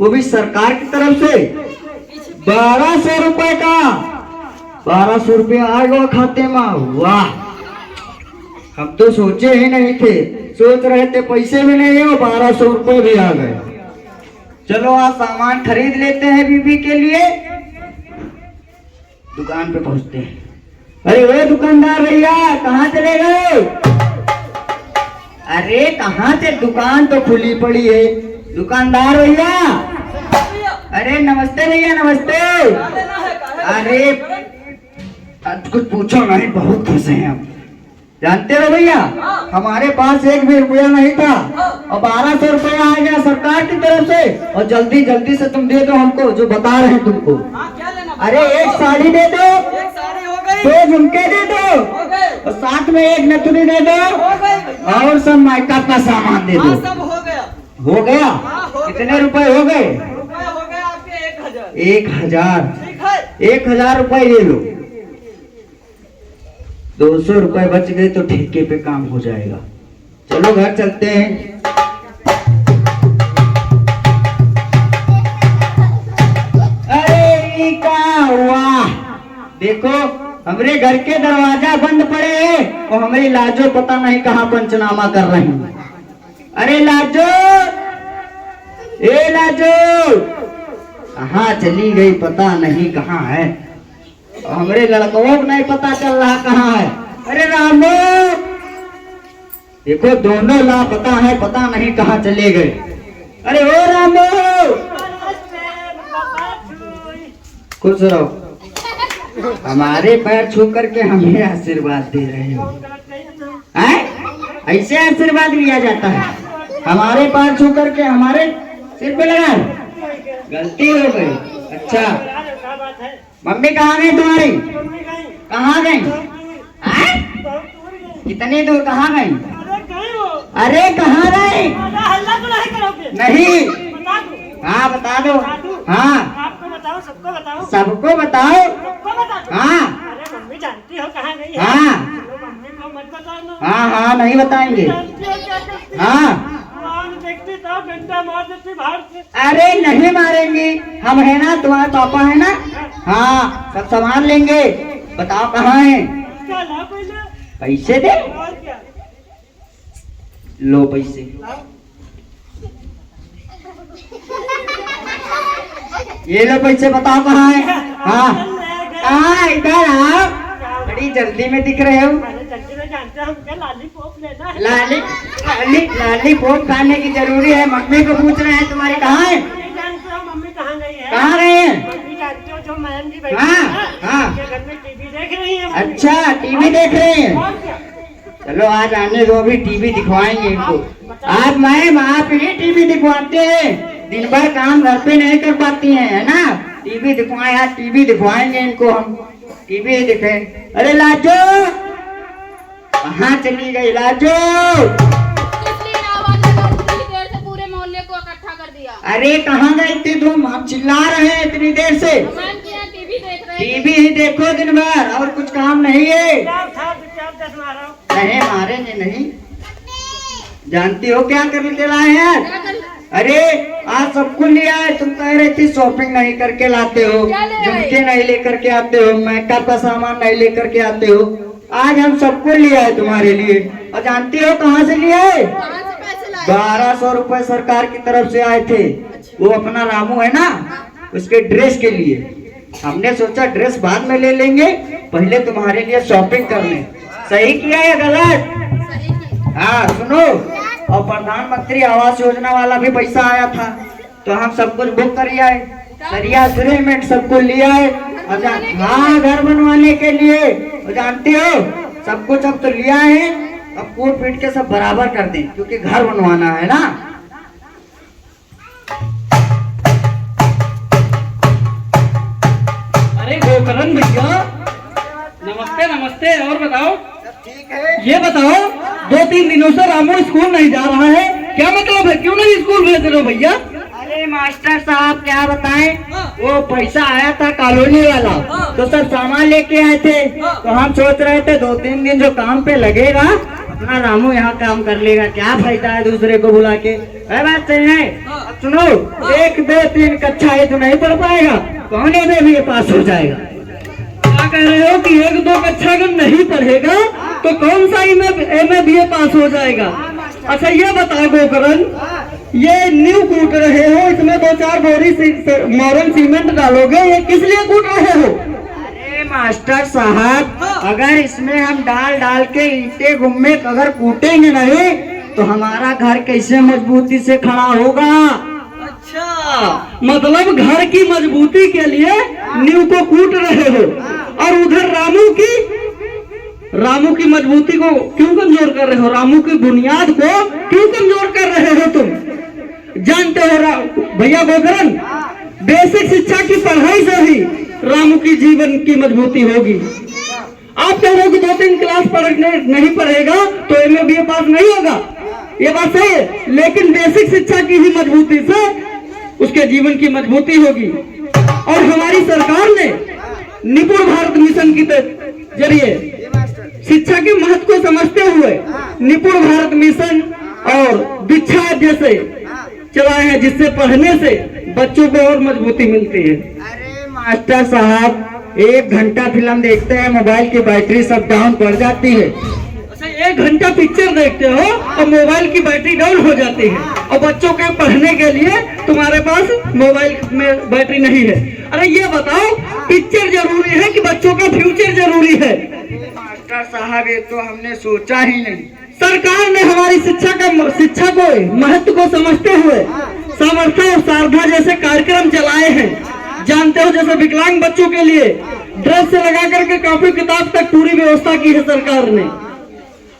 वो भी सरकार की तरफ से 1200 रुपए का। 1200 रुपये आ गया खाते में। वाह, हम तो सोचे ही नहीं थे, सोच रहे थे पैसे भी नहीं है, 1200 रुपये भी आ गए। चलो आज सामान खरीद लेते हैं बीबी के लिए, दुकान पे पहुंचते हैं। अरे वो दुकानदार भैया कहाँ चले गए? अरे कहाँ से, दुकान तो खुली पड़ी है। दुकानदार भैया, अरे नमस्ते भैया, नमस्ते। अरे कुछ पूछो नहीं, बहुत खुश हैं हम। जानते हो भैया, हमारे पास एक भी रुपया नहीं था और 1200 रुपया आ गया सरकार की तरफ से। और जल्दी जल्दी से तुम दे दो हमको, जो बता रहे हैं तुमको। अरे एक साड़ी दे दो, 2 झुमके दे दो और साथ में एक नथुनी दे दो और सब मेकअप का सामान दे दो। सब हो गया। हो गया? कितने रुपए हो गए? हो गया आपके 1000। 1000? 1000 रुपए ले लो। 200 रुपए बच गए तो ठेके पे काम हो जाएगा। चलो घर चलते हैं। अरे क्या हुआ? देखो हमरे घर के दरवाजा बंद पड़े हैं और हमारी लाजो पता नहीं कहाँ पंचनामा कर रही है। अरे लाजो, ए लाजो, कहाँ चली गई पता नहीं कहाँ है। हमरे लड़कों को नहीं पता चल रहा कहाँ है। अरे रामो, देखो दोनों लापता है, पता नहीं कहाँ चले गए। अरे ओ रामो, खुश रहो। हमारे पैर छू करके हमें आशीर्वाद दे रहे हो? ऐसे आशीर्वाद लिया जाता है? हमारे पैर छू करके हमारे सिर पे लगा? गलती हो गई। अच्छा, मम्मी कहाँ गई तुम्हारी? कहाँ गई? कितनी दूर कहाँ गई? अरे कहाँ गई? नहीं, हाँ बता दो। हाँ आपको बताओ, सबको बताओ? सबको बताओ। हाँ अरे मम्मी जानती हो कहाँ गई है? हाँ मम्मी को मत बताओ ना। हाँ हाँ नहीं बताएंगे। हाँ देखती तो डंडा मार देती बाहर से। अरे नहीं मारेंगे, हम है ना, तुम्हारे पापा है ना। हाँ सब सामान लेंगे। बताओ कहाँ है? पैसे दे। लो पैसे। ये लो पैसे, बताओ कहाँ है? हाँ कहाँ? इधर आओ, बड़ी जल्दी में दिख रहे हो। लालीपॉप खाने की जरूरी है। मम्मी को पूछ रहे हैं तुम्हारी कहाँ है? मम्मी कहाँ गई है? कहाँ गई है? मम्मी जानती हो जो मैम की बेटी हाँ है, हाँ। उनके घर में टीवी देख रही है। अच्छा टीवी देख रहे हैं? और क्या? चलो आज आने दो, अभी टीवी दिखवाएंगे इनको। आज मैम आप ही टीवी दिखवाते हैं, दिन भर काम घर पे नहीं कर पाती हैं, है ना? टीवी दिखवाएं, आज टीवी दिखवाएंगे इनको हम। टीवी दिखे। अरे लाजो, कहाँ चली गई लाजो? देर से पूरे मोहल्ले को इकट्ठा कर दिया। अरे कहाँ गई थी तुम? हम चिल्ला रहे हैं इतनी देर से। टीवी देख रहे हैं। टीवी ही देखो दिन भर, और कुछ काम नहीं है? नहीं मारेंगे नहीं। जानती हो क्या करके लाए हैं? अरे आज सब कुछ लिया है। तुम कह रही थी शॉपिंग नहीं करके लाते हो, झुमके नहीं लेकर के आते हो, मेकअप का सामान नहीं लेकर के आते हो। आज हम सब कुछ लिया है तुम्हारे लिए। और जानती हो कहाँ से लिया है? 1200 रुपए सरकार की तरफ से आए थे। वो अपना रामू है ना, उसके ड्रेस के लिए। हमने सोचा ड्रेस बाद में ले लेंगे, पहले तुम्हारे लिए शॉपिंग कर लें। सही किया या गलत? हाँ सुनो, और प्रधानमंत्री आवास योजना वाला भी पैसा आया था, तो हम सब कुछ बुक कर आए। सरिया सीमेंट सब कुछ लिया है। हाँ घर बनवाने के लिए। और जानते हो सब कुछ अब तो लिया है, अब कूट पीट के सब बराबर कर दें, क्योंकि घर बनवाना है ना। अरे गोकरण भैया, नमस्ते नमस्ते। और बताओ? ठीक है। ये बताओ, 2-3 दिनों से रामू स्कूल नहीं जा रहा है, क्या मतलब है? क्यों नहीं स्कूल भेज रहे हो भैया? अरे मास्टर साहब क्या बताएं, वो पैसा आया था कॉलोनी वाला, तो सब सामान लेके आए थे। तो हम सोच रहे थे 2-3 दिन जो काम पे लगेगा, अपना रामू यहाँ काम कर लेगा, क्या फायदा है दूसरे को बुला के। बात सही है। अब सुनो, 1 2 3 कक्षा ये तो नहीं पढ़ पाएगा, कौन MA पास हो जाएगा? क्या कह रहे हो कि 1 2 कक्षा अगर नहीं पढ़ेगा तो कौन सा MA BA पास हो जाएगा? अच्छा ये बताओ गोकरण, ये न्यू कूट रहे हो, इसमें 2-4 बोरी मॉरल सीमेंट डालोगे, ये किस लिए कूट रहे हो? अरे मास्टर साहब, अगर इसमें हम डाल डाल के ईंटे गुम्मे अगर कूटेंगे नहीं तो हमारा घर कैसे मजबूती से खड़ा होगा? अच्छा, मतलब घर की मजबूती के लिए नींव को कूट रहे हो, और उधर रामू की मजबूती को क्यों कमजोर कर रहे हो? रामू की बुनियाद को क्यों कमजोर कर रहे हो तुम? जानते हो भैया गोकरण, बेसिक शिक्षा की पढ़ाई से ही रामू की जीवन की मजबूती होगी। आप कह रहे हो कि 2-3 क्लास नहीं पढ़ेगा तो MA BA पास नहीं होगा, ये बात सही है, लेकिन बेसिक शिक्षा की ही मजबूती से उसके जीवन की मजबूती होगी। और हमारी सरकार ने निपुण भारत मिशन के जरिए शिक्षा के महत्व को समझते हुए निपुण भारत मिशन और दीक्षा जैसे चलाए हैं, जिससे पढ़ने से बच्चों को और मजबूती मिलती है। अरे मास्टर साहब, 1 घंटा फिल्म देखते हैं, मोबाइल की बैटरी सब डाउन पड़ जाती है। अच्छा, 1 घंटा पिक्चर देखते हो और मोबाइल की बैटरी डाउन हो जाती है, और बच्चों के पढ़ने के लिए तुम्हारे पास मोबाइल में बैटरी नहीं है। अरे ये बताओ, पिक्चर जरूरी है कि बच्चों का फ्यूचर जरूरी है? मास्टर साहब, ये तो हमने सोचा ही नहीं। सरकार ने हमारी शिक्षा को महत्व को समझते हुए सामर्थ्य और सारधा जैसे कार्यक्रम चलाए हैं। जानते हो, जैसे विकलांग बच्चों के लिए ड्रेस से लगा करके कॉपी किताब तक पूरी व्यवस्था की है सरकार ने।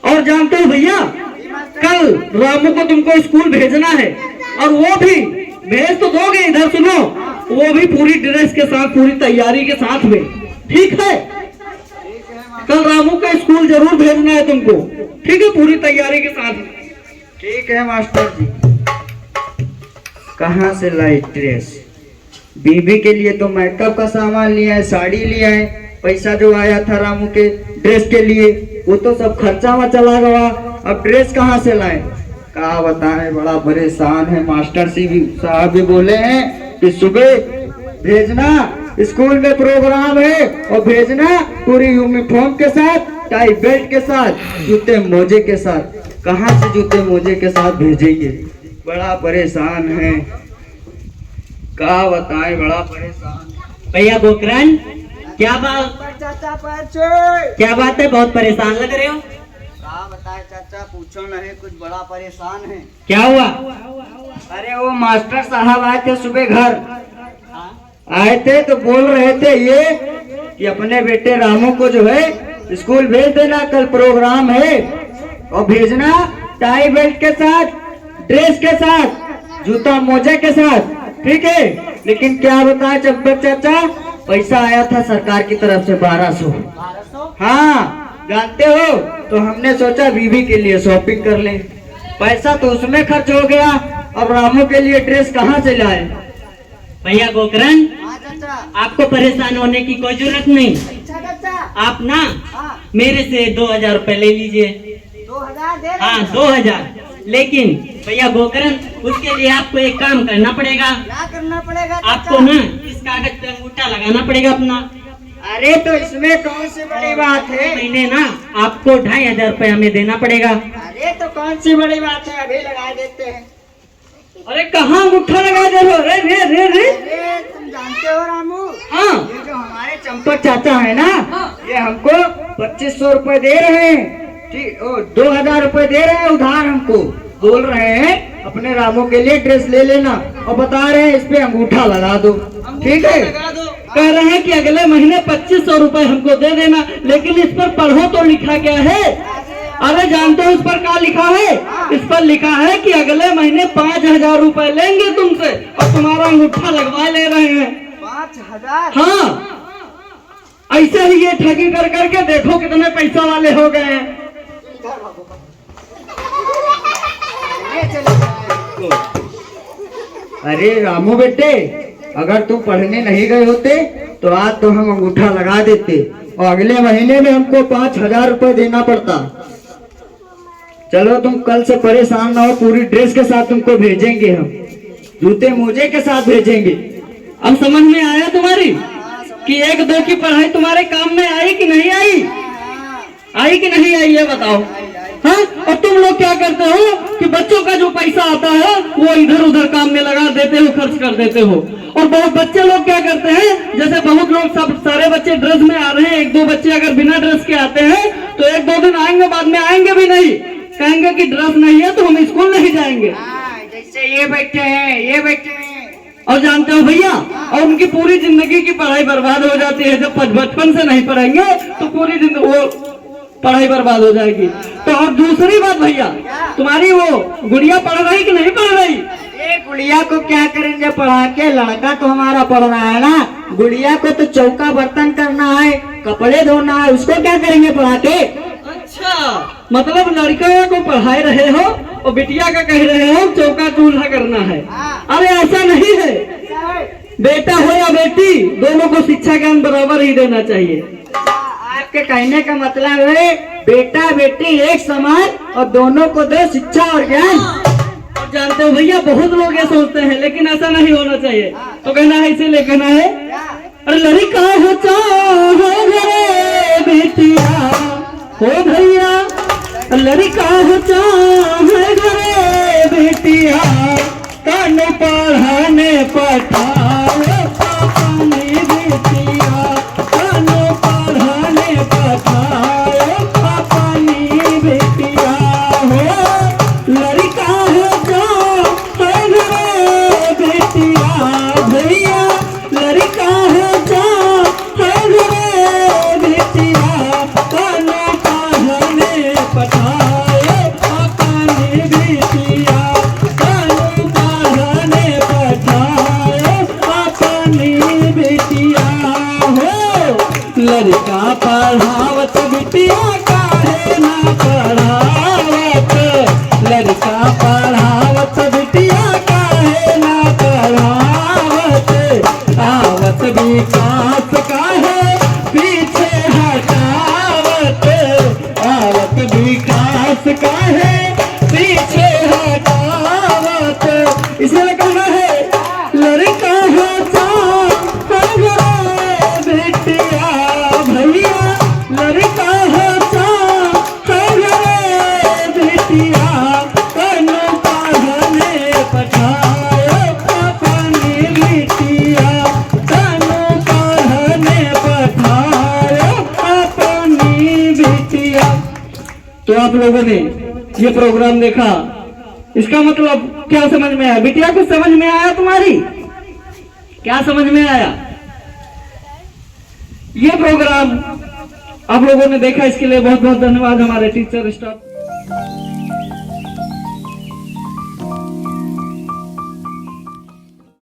और जानते हो भैया, कल रामू को तुमको स्कूल भेजना है, और वो भी भेज तो दोगे, इधर सुनो, वो भी पूरी ड्रेस के साथ, पूरी तैयारी के साथ में, ठीक है? कल रामू का स्कूल जरूर भेजना है तुमको, ठीक है? पूरी तैयारी के साथ। ठीक है मास्टर जी। कहाँ से लाई ड्रेस? बीबी के लिए तो मेकअप का सामान लिया है, साड़ी लिया है, पैसा जो आया था रामू के ड्रेस के लिए वो तो सब खर्चा में चला गया, अब ड्रेस कहाँ से लाए? क्या बताएं, बड़ा परेशान है। मास्टर साहब भी बोले हैं कि सुबह भेजना, स्कूल में प्रोग्राम है, और भेजना पूरी यूनिफॉर्म के साथ, टाई बेल्ट के साथ, जूते मोजे के साथ। कहाँ से जूते मोजे के साथ भेजेंगे? बड़ा परेशान है, क्या बताएं, बड़ा परेशान। भैया गोकरण, क्या बात है, बहुत परेशान लग रहे हो? क्या बताएं चाचा, पूछो नहीं, कुछ बड़ा परेशान है। क्या हुआ? अरे वो मास्टर साहब आए थे सुबह घर, आए थे तो बोल रहे थे ये कि अपने बेटे रामू को जो है स्कूल भेज देना, कल प्रोग्राम है, और भेजना टाई बेल्ट के साथ, ड्रेस के साथ, जूता मोजे के साथ, ठीक है? लेकिन क्या बताएं चब्बे चाचा, पैसा आया था सरकार की तरफ से 1200। हाँ जानते हो, तो हमने सोचा बीबी के लिए शॉपिंग कर लें, पैसा तो उसमें खर्च हो गया, अब रामू के लिए ड्रेस कहाँ से लाए? भैया गोकरण, आपको परेशान होने की कोई जरूरत नहीं। आप ना मेरे से 2000 रुपए ले लीजिए। 2000? हाँ 2000, लेकिन भैया गोकरण, उसके लिए आपको एक काम करना पड़ेगा। क्या करना पड़ेगा? आपको ना इस कागज पे अंगूठा लगाना पड़ेगा अपना। अरे तो इसमें कौन सी बड़ी बात है? महीने ना आपको 2500 रुपए हमें देना पड़ेगा। अरे तो कौन सी बड़ी बात है, अभी लगा देते हैं। अरे कहाँ अंगूठा लगा दे रहे हो? रे रे रे रे, अरे तुम जानते हो रामू, हाँ, ये जो हमारे चंपक चाचा है ना, ये हमको 2500 रुपए दे रहे हैं, ठीक, 2000 रुपए दे रहे हैं उधार हमको। बोल रहे हैं अपने रामू के लिए ड्रेस ले लेना, और बता रहे हैं इस पे अंगूठा लगा दो, ठीक है? कह रहे हैं कि अगले महीने 2500 रुपए हमको दे देना, लेकिन इस पर पढ़ो तो लिखा क्या है? अरे जानते हो इस पर क्या लिखा है? इस पर लिखा है कि अगले महीने 5000 रुपए लेंगे तुमसे, और तुम्हारा अंगूठा लगवा ले रहे हैं। 5000? हाँ, ऐसे ही ये ठगी कर करके देखो कितने पैसा वाले हो गए हैं। अरे रामू बेटे, अगर तुम पढ़ने नहीं गए होते तो आज तो हम अंगूठा लगा देते, और अगले महीने में हमको 5000 रुपए देना पड़ता। चलो तुम कल से परेशान ना हो, पूरी ड्रेस के साथ तुमको भेजेंगे हम। जूते मोजे के साथ भेजेंगे। अब समझ में आया तुम्हारी कि 1-2 की पढ़ाई तुम्हारे काम में आई कि नहीं आई? आई कि नहीं आई ये बताओ। हाँ, और तुम लोग क्या करते हो कि बच्चों का जो पैसा आता है वो इधर उधर काम में लगा देते हो, खर्च कर देते हो। और बहुत बच्चे लोग क्या करते हैं, जैसे बहुत लोग सब सारे बच्चे ड्रेस में आ रहे हैं, 1-2 बच्चे अगर बिना ड्रेस के आते हैं तो 1-2 दिन आएंगे, बाद में आएंगे भी नहीं, कहेंगे कि ड्रेस नहीं है तो हम स्कूल नहीं जाएंगे। जैसे ये बैठे हैं, ये बैठे हैं। और जानते हो भैया, और उनकी पूरी जिंदगी की पढ़ाई बर्बाद हो जाती है। जब बचपन से नहीं पढ़ेंगे तो पूरी जिंदगी वो पढ़ाई बर्बाद हो जाएगी। तो और दूसरी बात भैया, तुम्हारी वो गुड़िया पढ़ रही कि नहीं पढ़ रही? ये गुड़िया को क्या करेंगे पढ़ा के, लड़का तो हमारा पढ़ रहा है ना, गुड़िया को तो चौका बर्तन करना है, कपड़े धोना है, उसको क्या करेंगे पढ़ा के? अच्छा, मतलब लड़का को पढ़ाए रहे हो और बिटिया का कह रहे हो चौका चूल्हा करना है। अरे ऐसा नहीं है, बेटा हो या बेटी दोनों को शिक्षा ज्ञान बराबर ही देना चाहिए। आपके कहने का मतलब है बेटा बेटी एक समान और दोनों को दो शिक्षा और ज्ञान। और जानते हो भैया, बहुत लोग ये सोचते हैं, लेकिन ऐसा नहीं होना चाहिए। तो कहना है, इसीलिए कहना है, अरे लड़का हो चाहे बेटिया हो भैया, लड़का हो चाहे घरे बेटिया, कान पढ़ाने पठाओ अपनी बेटिया, कान पढ़ाने पठाओ अपनी बेटिया हो। लड़का हो चाहे घरे बेटिया भैया, लड़का हो चाहे घरे बेटिया, कान पढ़ाने पठाओ अपनी बेटिया, कान पढ़ाने पठाओ अपनी बेटिया हो। लड़का पढ़ावत बिटिया काहे ना पढ़ावत, लड़का पढ़ावत बिटिया काहे ना पढ़ावत, आवत विकास काहे पीछे हटावत, आवत विकास काहे पीछे हटावत। इसलिए कहना है, लड़का हो चाहे बेटिया भैया, लड़का हो चाहे बेटिया, कान पढ़ाने पठाओ अपनी बेटिया, कान पढ़ाने पठाओ अपनी बेटिया। तो आप लोगों ने ये प्रोग्राम देखा, इसका मतलब क्या समझ में आया? बिटिया कुछ समझ में आया तुम्हारी? क्या समझ में आया? ये प्रोग्राम आप लोगों ने देखा, इसके लिए बहुत बहुत धन्यवाद हमारे टीचर स्टाफ।